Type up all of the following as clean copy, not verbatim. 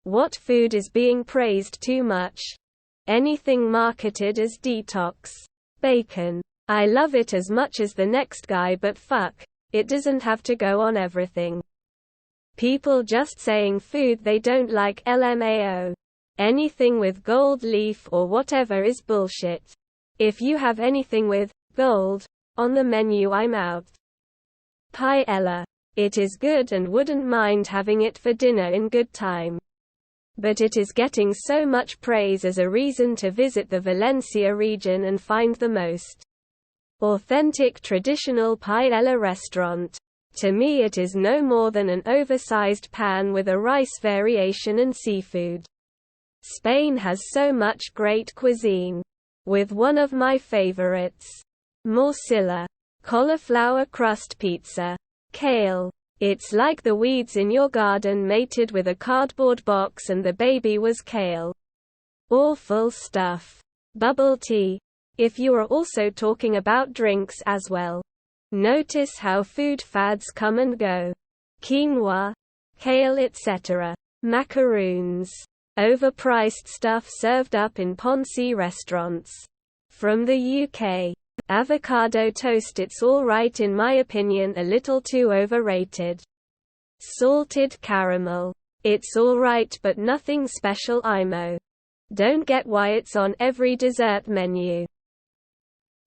What food is being praised too much? Anything marketed as detox. Bacon. I love it as much as the next guy, but fuck, it doesn't have to go on everything. People just saying food they don't like, LMAO. Anything with gold leaf or whatever is bullshit. If you have anything with gold on the menu, I'm out. Paella. It is good and wouldn't mind having it for dinner in good time. But it is getting so much praise as a reason to visit the Valencia region and find the most authentic traditional paella restaurant. To me it is no more than an oversized pan with a rice variation and seafood. Spain has so much great cuisine. With one of my favorites, morcilla, cauliflower crust pizza, kale. It's like the weeds in your garden mated with a cardboard box and the baby was kale. Awful stuff. Bubble tea. If you are also talking about drinks as well. Notice how food fads come and go. Quinoa, kale, etc. Macaroons. Overpriced stuff served up in Ponzi restaurants. From the UK. Avocado toast. It's alright in my opinion, a little too overrated. Salted caramel. It's alright but nothing special. IMO. Don't get why it's on every dessert menu.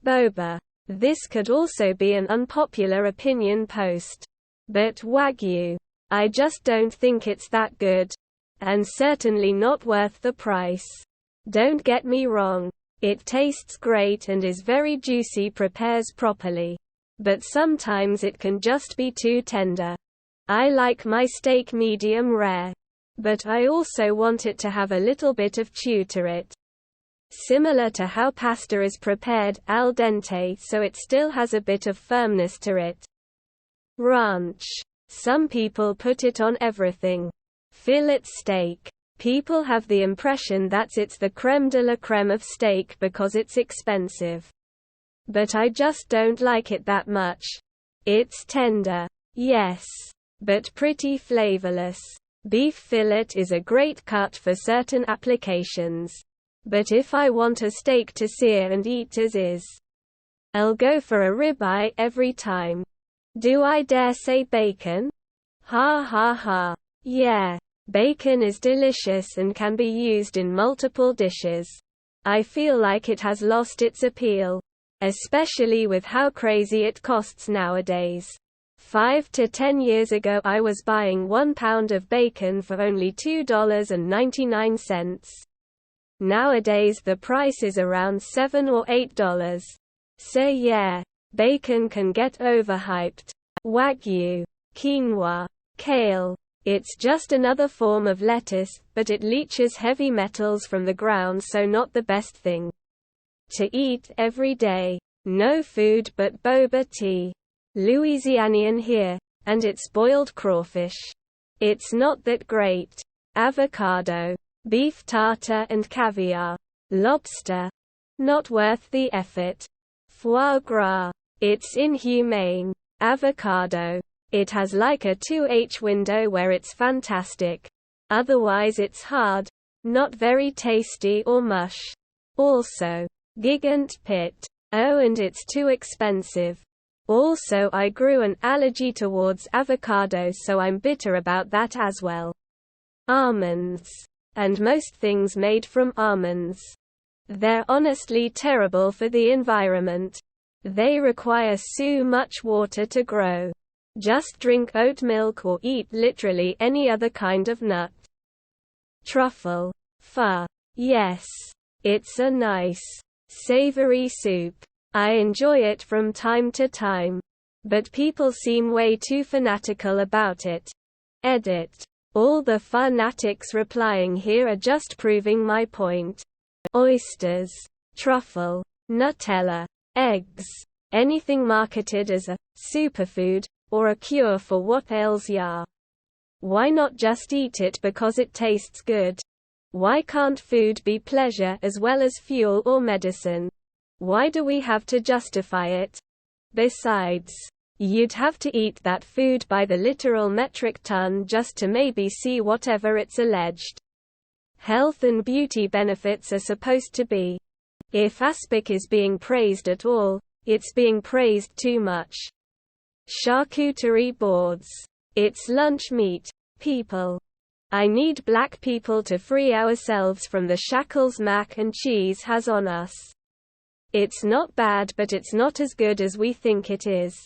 Boba. This could also be an unpopular opinion post. But Wagyu. I just don't think it's that good. And certainly not worth the price. Don't get me wrong. It tastes great and is very juicy, prepares properly. But sometimes it can just be too tender. I like my steak medium rare. But I also want it to have a little bit of chew to it. Similar to how pasta is prepared, al dente, so it still has a bit of firmness to it. Ranch. Some people put it on everything. Fillet steak. People have the impression that it's the crème de la crème of steak because it's expensive. But I just don't like it that much. It's tender. Yes. But pretty flavorless. Beef fillet is a great cut for certain applications. But if I want a steak to sear and eat as is, I'll go for a ribeye every time. Do I dare say bacon? Ha ha ha. Yeah. Bacon is delicious and can be used in multiple dishes. I feel like it has lost its appeal. Especially with how crazy it costs nowadays. 5 to 10 years ago I was buying 1 pound of bacon for only $2.99. Nowadays the price is around $7 or $8. So yeah, bacon can get overhyped. Wagyu, quinoa, kale. It's just another form of lettuce, but it leaches heavy metals from the ground, so not the best thing to eat every day. No food but boba tea. Louisianian here, and it's boiled crawfish. It's not that great. Avocado, beef tartare and caviar. Lobster. Not worth the effort. Foie gras. It's inhumane. Avocado. It has like a 2H window where it's fantastic. Otherwise it's hard, not very tasty or mush. Also, gigant pit. Oh, and it's too expensive. Also I grew an allergy towards avocado, so I'm bitter about that as well. Almonds. And most things made from almonds. They're honestly terrible for the environment. They require so much water to grow. Just drink oat milk or eat literally any other kind of nut. Truffle. Pho. Yes. It's a nice, savory soup. I enjoy it from time to time. But people seem way too fanatical about it. Edit. All the fanatics replying here are just proving my point. Oysters. Truffle. Nutella. Eggs. Anything marketed as a superfood or a cure for what ails ya. Why not just eat it because it tastes good? Why can't food be pleasure as well as fuel or medicine? Why do we have to justify it? Besides, you'd have to eat that food by the literal metric ton just to maybe see whatever it's alleged. health and beauty benefits are supposed to be. If aspic is being praised at all, it's being praised too much. Charcuterie boards. It's lunch meat. People. I need black people to free ourselves from the shackles mac and cheese has on us. It's not bad, but it's not as good as we think it is.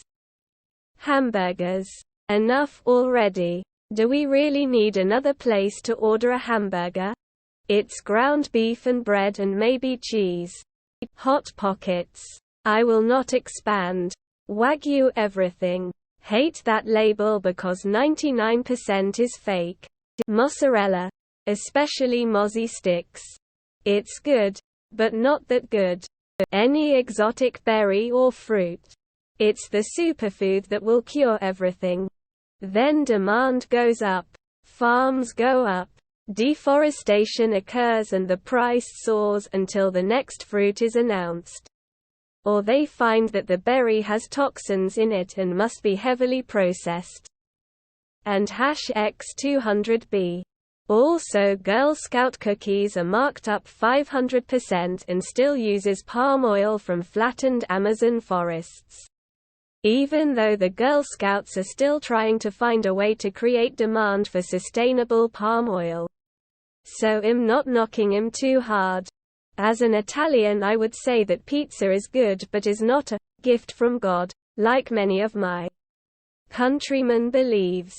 Hamburgers. Enough already. Do we really need another place to order a hamburger? It's ground beef and bread and maybe cheese. Hot Pockets. I will not expand. Wagyu everything. Hate that label because 99% is fake. Mozzarella. Especially mozzie sticks. It's good. But not that good. Any exotic berry or fruit. It's the superfood that will cure everything. Then demand goes up. Farms go up. Deforestation occurs and the price soars until the next fruit is announced. Or they find that the berry has toxins in it and must be heavily processed. And X200B. Also, Girl Scout cookies are marked up 500% and still uses palm oil from flattened Amazon forests. Even though the Girl Scouts are still trying to find a way to create demand for sustainable palm oil. So I'm not knocking him too hard. As an Italian, I would say that pizza is good but is not a gift from God, like many of my countrymen believes.